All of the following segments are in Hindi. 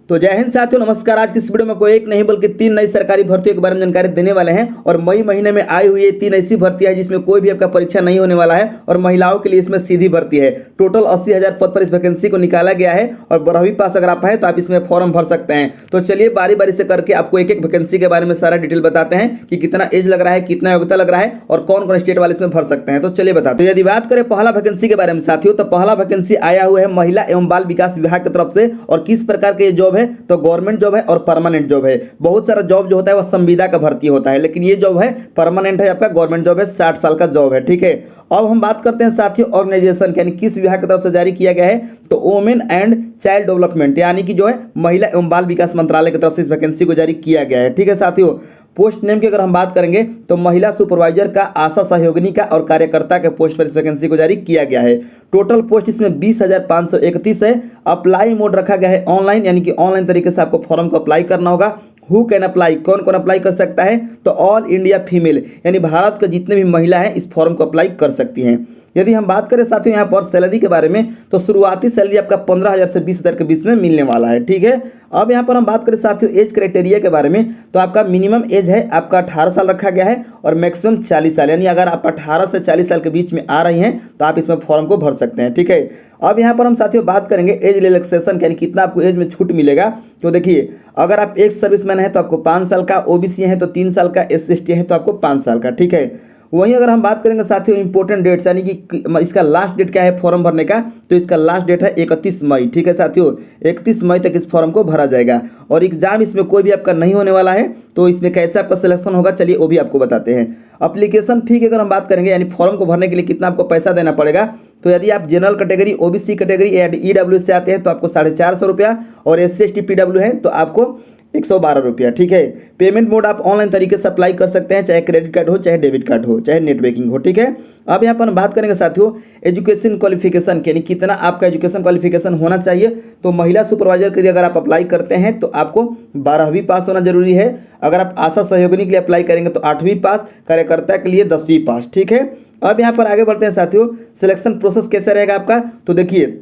तो जय हिंद साथियों, नमस्कार। आज की इस वीडियो में कोई एक नहीं बल्कि 3 नई सरकारी भर्तियों के बारे में जानकारी देने वाले हैं। और मई महीने में आई हुई ये 3 ऐसी भर्तियां है जिसमें कोई भी आपका परीक्षा नहीं होने वाला है और महिलाओं के लिए इसमें सीधी भर्ती है। टोटल 80,000 पद पर इस वैकेंसी को निकाला गया है और 12वीं पास अगर आप हैं तो आप इसमें फॉर्म भर सकते हैं। तो चलिए बारी बारी से करके आपको एक एक वैकेंसी के बारे में सारा डिटेल बताते हैं कि कितना एज लग रहा है, कितना योग्यता लग रहा है और कौन कौन स्टेट वाले इसमें भर सकते हैं। तो चलिए बताते हैं। यदि बात करें पहला वैकेंसी के बारे में साथियों, तो पहला वैकेंसी आया हुआ है महिला एवं बाल विकास विभाग की तरफ से। और किस प्रकार के ये जॉब है, तो गवर्नमेंट जॉब है और परमानेंट जॉब है। बहुत सारा जॉब जो होता है वह संविदा का भर्ती होता है, लेकिन ये जॉब है परमानेंट है, आपका गवर्नमेंट जॉब है, 60 साल का जॉब है। ठीक है, अब हम बात करते हैं साथियों ऑर्गेनाइजेशन यानी किस विभाग की तरफ से जारी किया गया है, तो वुमेन एंड चाइल्ड डेवलपमेंट यानी कि जो है महिला एवं बाल विकास मंत्रालय की तरफ से इस वैकेंसी को जारी किया गया है। ठीक है साथियों, पोस्ट नेम की अगर हम बात करेंगे तो महिला सुपरवाइजर का, आशा सहयोगिनी का और कार्यकर्ता के पोस्ट पर इस वैकेंसी को जारी किया गया है। टोटल पोस्ट इसमें 20,531 है। अप्लाई मोड रखा गया है ऑनलाइन, यानी कि ऑनलाइन तरीके से आपको फॉर्म को अप्लाई करना होगा। हु कैन अप्लाई, कौन कौन अप्लाई कर सकता है, तो ऑल इंडिया फीमेल यानी भारत के जितने भी महिला हैं इस फॉर्म को अप्लाई कर सकती हैं। यदि हम बात करें साथियों यहाँ पर सैलरी के बारे में, तो शुरुआती सैलरी आपका 15,000 से 20,000 के बीच में मिलने वाला है। ठीक है, अब यहाँ पर हम बात करें साथियों एज क्राइटेरिया के बारे में, तो आपका मिनिमम एज है आपका 18 साल रखा गया है और मैक्सिमम 40 साल, यानी अगर आप 18 से 40 साल के बीच में आ रही हैं तो आप इसमें फॉर्म को भर सकते हैं। ठीक है, अब यहाँ पर हम साथियों बात करेंगे एज रिलैक्सेशन यानी कितना आपको एज में छूट मिलेगा। तो देखिए, अगर आप एक सर्विसमैन है तो आपको 5 साल का, ओबीसी है तो 3 साल का, SC/ST है तो आपको 5 साल का। ठीक है, वहीं अगर हम बात करेंगे साथियों इंपॉर्टेंट डेट्स यानी कि इसका लास्ट डेट क्या है फॉर्म भरने का, तो इसका लास्ट डेट है 31 मई। ठीक है साथियों, 31 मई तक इस फॉर्म को भरा जाएगा। और एग्जाम इसमें कोई भी आपका नहीं होने वाला है, तो इसमें कैसे आपका सिलेक्शन होगा चलिए वो भी आपको बताते हैं। एप्लीकेशन फी की अगर हम बात करेंगे यानी फॉर्म को भरने के लिए कितना आपको पैसा देना पड़ेगा, तो यदि आप जनरल कैटेगरी, ओबीसी कैटेगरी या EW से आते हैं तो आपको 450 रुपया और SC/ST PW है तो आपको 112 रुपया। ठीक है, पेमेंट मोड आप ऑनलाइन तरीके से अप्लाई कर सकते हैं, चाहे क्रेडिट कार्ड हो, चाहे डेबिट कार्ड हो, चाहे नेट बैंकिंग हो। ठीक है, अब यहाँ पर हम बात करेंगे साथियों एजुकेशन क्वालिफिकेशन यानी कितना आपका एजुकेशन क्वालिफिकेशन होना चाहिए। तो महिला सुपरवाइजर के लिए अगर आप अप्लाई करते हैं तो आपको 12वीं पास होना जरूरी है। अगर आप आशा सहयोगिनी के लिए अप्लाई करेंगे तो 8वीं पास, कार्यकर्ता के लिए 10वीं पास। ठीक है, अब यहाँ पर आगे बढ़ते हैं साथियों, सिलेक्शन प्रोसेस कैसा रहेगा आपका, तो देखिए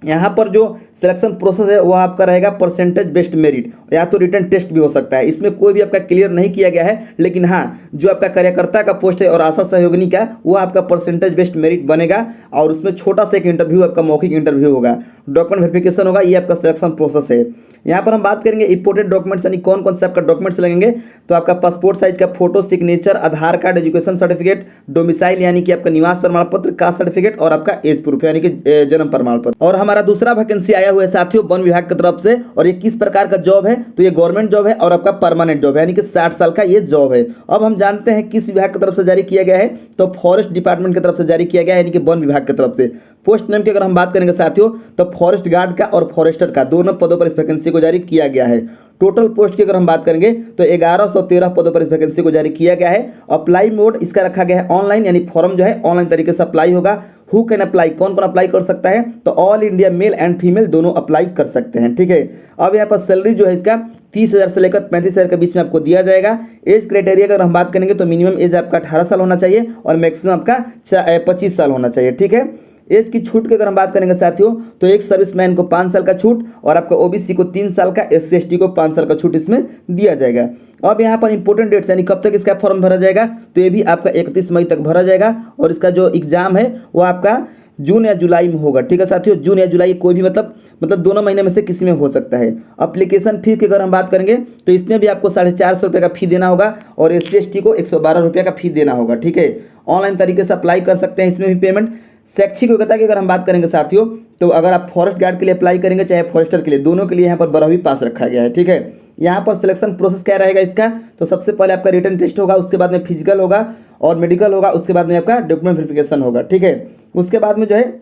यहाँ पर जो सिलेक्शन प्रोसेस है वो आपका रहेगा परसेंटेज बेस्ड मेरिट, या तो रिटन टेस्ट भी हो सकता है। इसमें कोई भी आपका क्लियर नहीं किया गया है, लेकिन हाँ जो आपका कार्यकर्ता का पोस्ट है और आशा सहयोगिनी का वो आपका परसेंटेज बेस्ड मेरिट बनेगा और उसमें छोटा सा एक इंटरव्यू आपका मौखिक इंटरव्यू होगा, डॉक्यूमेंट वेरिफिकेशन होगा। ये आपका सिलेक्शन प्रोसेस है। यहाँ पर हम बात करेंगे इंपोर्टेंट डॉक्यूमेंट्स यानी कौन कौन से आपका डॉक्यूमेंट्स लगेंगे, तो आपका पासपोर्ट साइज का photo, signature, Aadhaar card, education certificate, domicile यानी कि आपका निवास प्रमाण पत्र, कास्ट सर्टिफिकेट और आपका एज प्रूफ यानी कि जन्म प्रमाण पत्र। और हमारा दूसरा वैकेंसी आया हुआ है साथियों वन विभाग की तरफ से, और ये किस प्रकार का जॉब है, तो ये गवर्नमेंट जॉब है और आपका परमानेंट जॉब है यानी कि 60 साल का ये जॉब है। अब हम जानते हैं किस विभाग की तरफ से जारी किया गया है, तो फॉरेस्ट डिपार्टमेंट की तरफ से जारी किया गया है यानी कि वन विभाग की तरफ से। पोस्ट नेम की अगर हम बात करेंगे साथियों, तो फॉरेस्ट गार्ड का और फॉरेस्टर का दोनों पदों पर इस वैकेंसी को जारी किया गया है। टोटल पोस्ट की अगर हम बात करेंगे तो 1113 पदों पर इस वैकेंसी को जारी किया गया है। अप्लाई मोड इसका रखा गया है ऑनलाइन, यानी फॉर्म जो है ऑनलाइन तरीके से अप्लाई होगा। हु कैन अप्लाई, कौन कौन अप्लाई कर सकता है, तो all India male and female दोनों अप्लाई कर सकते हैं। ठीक है, अब यहाँ पर सैलरी जो है इसका 30,000 से लेकर 35,000 के बीच में आपको दिया जाएगा। एज क्राइटेरिया अगर हम बात करेंगे तो मिनिमम एज आपका 18 साल होना चाहिए और मैक्सिमम आपका 25 साल होना चाहिए। ठीक है, एज की छूट की अगर हम बात करेंगे साथियों, तो एक सर्विसमैन को 5 साल का छूट और आपका ओबीसी को 3 साल का, SC/ST को 5 साल का छूट इसमें दिया जाएगा। अब यहाँ पर इंपॉर्टेंट डेट्स यानी कब तक इसका फॉर्म भरा जाएगा, तो ये भी आपका 31 मई तक भरा जाएगा और इसका जो एग्जाम है वो आपका जून या जुलाई में होगा। ठीक है साथियों, जून या जुलाई कोई भी मतलब दोनों महीने में से किसी में हो सकता है। एप्लीकेशन फी की अगर हम बात करेंगे तो इसमें भी आपको 450 रुपये का फी देना होगा और SC/ST को 112 रुपये का फी देना होगा। ठीक है, ऑनलाइन तरीके से अप्लाई कर सकते हैं, इसमें भी पेमेंट। शैक्षिक योग्यता की अगर हम बात करेंगे साथियों, तो अगर आप फॉरेस्ट गार्ड के लिए अप्लाई करेंगे चाहे फॉरेस्टर के लिए, दोनों के लिए यहाँ पर 12वीं पास रखा गया है। ठीक है, यहाँ पर सिलेक्शन प्रोसेस क्या रहेगा इसका, तो सबसे पहले आपका रिटन टेस्ट होगा, उसके बाद में फिजिकल होगा और मेडिकल होगा, उसके बाद में आपका डॉक्यूमेंट वेरिफिकेशन होगा। ठीक है, उसके बाद में जो है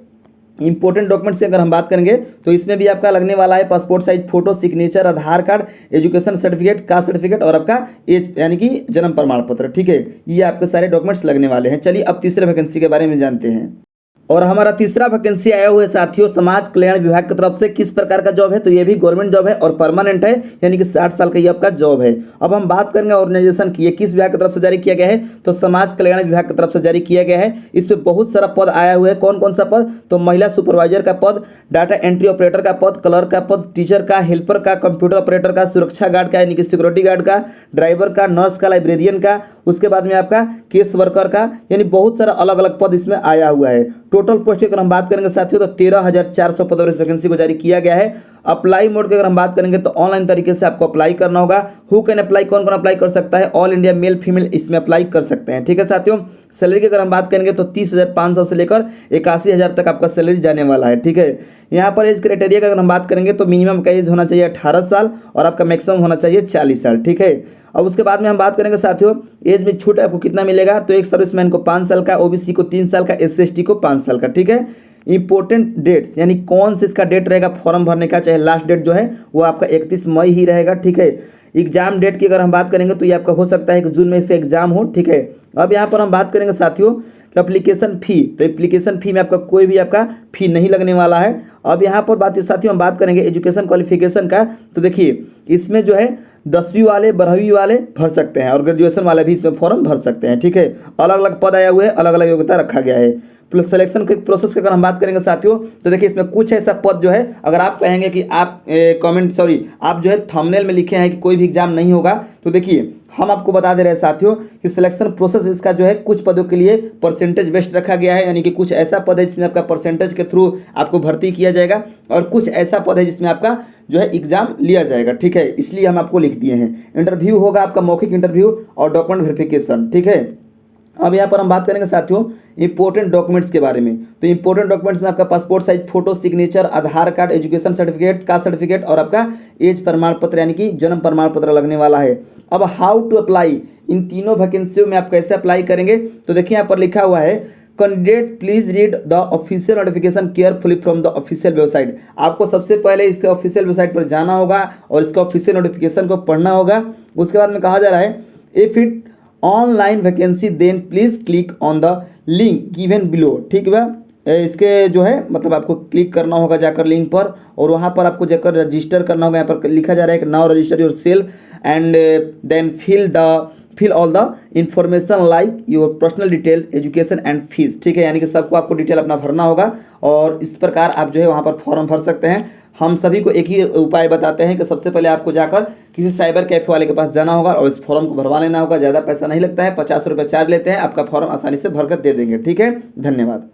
इंपॉर्टेंट डॉक्यूमेंट्स की अगर हम बात करेंगे तो इसमें भी आपका लगने वाला है passport size photo, signature, Aadhaar card, education certificate, caste certificate और आपका एज यानी कि जन्म प्रमाण पत्र। ठीक है, ये आपके सारे डॉक्यूमेंट्स लगने वाले हैं। चलिए अब तीसरे वैकेंसी के बारे में जानते हैं। और हमारा तीसरा वैकेंसी आया हुआ है साथियों समाज कल्याण विभाग की तरफ से। किस प्रकार का जॉब है, तो ये भी गवर्नमेंट जॉब है और परमानेंट है, यानी कि 60 साल का ये आपका जॉब है। अब हम बात करेंगे ऑर्गेनाइजेशन की, ये किस विभाग की तरफ से जारी किया गया है, तो समाज कल्याण विभाग की तरफ से जारी किया गया है। इस पर बहुत सारा पद आया हुआ है। कौन कौन सा पद, तो महिला सुपरवाइजर का पद, डाटा एंट्री ऑपरेटर का पद, क्लर्क का पद, टीचर का, हेल्पर का, कंप्यूटर ऑपरेटर का, सुरक्षा गार्ड का यानी कि सिक्योरिटी गार्ड का, ड्राइवर का, नर्स का, लाइब्रेरियन का, उसके बाद में आपका केस वर्कर का, यानी बहुत सारा अलग अलग पद इसमें आया हुआ है। टोटल पोस्ट की अगर हम बात करेंगे साथियों तो 13,400 पद और इस वैकेंसी को जारी किया गया है। अप्लाई मोड की अगर हम बात करेंगे तो ऑनलाइन तरीके से आपको अप्लाई करना होगा। हु कैन अप्लाई, कौन कौन अप्लाई कर सकता है, ऑल इंडिया मेल फीमेल इसमें अप्लाई कर सकते हैं। ठीक है साथियों, सैलरी की अगर हम बात करेंगे तो 30,500 से लेकर 81,000 तक आपका सैलरी जाने वाला है। ठीक है, यहाँ पर एज क्राइटेरिया का अगर हम बात करेंगे तो मिनिमम का एज होना चाहिए 18 साल और आपका मैक्सिमम होना चाहिए 40 साल। ठीक है, अब उसके बाद में हम बात करेंगे साथियों एज में छूट आपको कितना मिलेगा, तो एक सर्विसमैन को 5 साल का, ओबीसी को 3 साल का, SC/ST को 5 साल का। ठीक है, इंपॉर्टेंट डेट्स यानी कौन से इसका डेट रहेगा फॉर्म भरने का, चाहे लास्ट डेट जो है वो आपका 31 मई ही रहेगा। ठीक है, एग्जाम डेट की अगर हम बात करेंगे तो ये आपका हो सकता है कि जून में इससे एग्जाम हो। ठीक है, अब यहाँ पर हम बात करेंगे साथियों कि एप्लीकेशन फी, तो एप्लीकेशन फी में आपका कोई भी आपका फी नहीं लगने वाला है। अब यहाँ पर बात साथियों हम बात करेंगे एजुकेशन क्वालिफिकेशन का, तो देखिए इसमें जो है 10वीं वाले 12वीं वाले भर सकते हैं और ग्रेजुएशन वाले भी इसमें फॉर्म भर सकते हैं। ठीक है, अलग अलग पद आया हुआ है, अलग अलग योग्यता रखा गया है। प्लस सिलेक्शन के प्रोसेस की अगर हम बात करेंगे साथियों तो देखिए इसमें कुछ ऐसा पद जो है, अगर आप कहेंगे कि आप आप जो है थंबनेल में लिखे हैं कि कोई भी एग्जाम नहीं होगा, तो देखिए हम आपको बता दे रहे हैं साथियों कि सिलेक्शन प्रोसेस इसका जो है कुछ पदों के लिए परसेंटेज बेस्ड रखा गया है, यानी कि कुछ ऐसा पद है जिसमें आपका परसेंटेज के थ्रू आपको भर्ती किया जाएगा और कुछ ऐसा पद है जिसमें आपका जो है एग्जाम लिया जाएगा। ठीक है, इसलिए हम आपको लिख दिए हैं। इंटरव्यू होगा आपका मौखिक इंटरव्यू और डॉक्यूमेंट वेरिफिकेशन। ठीक है, अब यहाँ पर हम बात करेंगे साथियों इंपॉर्टेंट डॉक्यूमेंट्स के बारे में, तो इंपॉर्टेंट डॉक्यूमेंट्स में आपका passport size photo, signature, Aadhaar card, education certificate, caste certificate और आपका एज प्रमाण पत्र यानी कि जन्म प्रमाण पत्र लगने वाला है। अब हाउ टू अप्लाई, इन तीनों वैकेंसियों में आप कैसे अप्लाई करेंगे, तो देखिए यहाँ पर लिखा हुआ है candidate please read the official notification carefully from the official website. आपको सबसे पहले इसके ऑफिशियल वेबसाइट पर जाना होगा और इसका ऑफिशियल नोटिफिकेशन को पढ़ना होगा। उसके बाद में कहा जा रहा है if it online vacancy then please click on the link given below. ठीक है, इसके जो है मतलब आपको क्लिक करना होगा जाकर लिंक पर और वहाँ पर आपको जाकर रजिस्टर करना होगा। यहाँ पर लिखा जा रहा है कि now register yourself and then fill all the information like your personal detail, education and fees. ठीक है, यानी कि सबको आपको डिटेल अपना भरना होगा और इस प्रकार आप जो है वहाँ पर फॉर्म भर सकते हैं। हम सभी को एक ही उपाय बताते हैं कि सबसे पहले आपको जाकर किसी साइबर कैफे वाले के पास जाना होगा और इस फॉर्म को भरवा लेना होगा। ज़्यादा पैसा नहीं लगता है, 50 रुपये चार्ज लेते हैं, आपका फॉर्म आसानी से भरकर दे देंगे। ठीक है, धन्यवाद।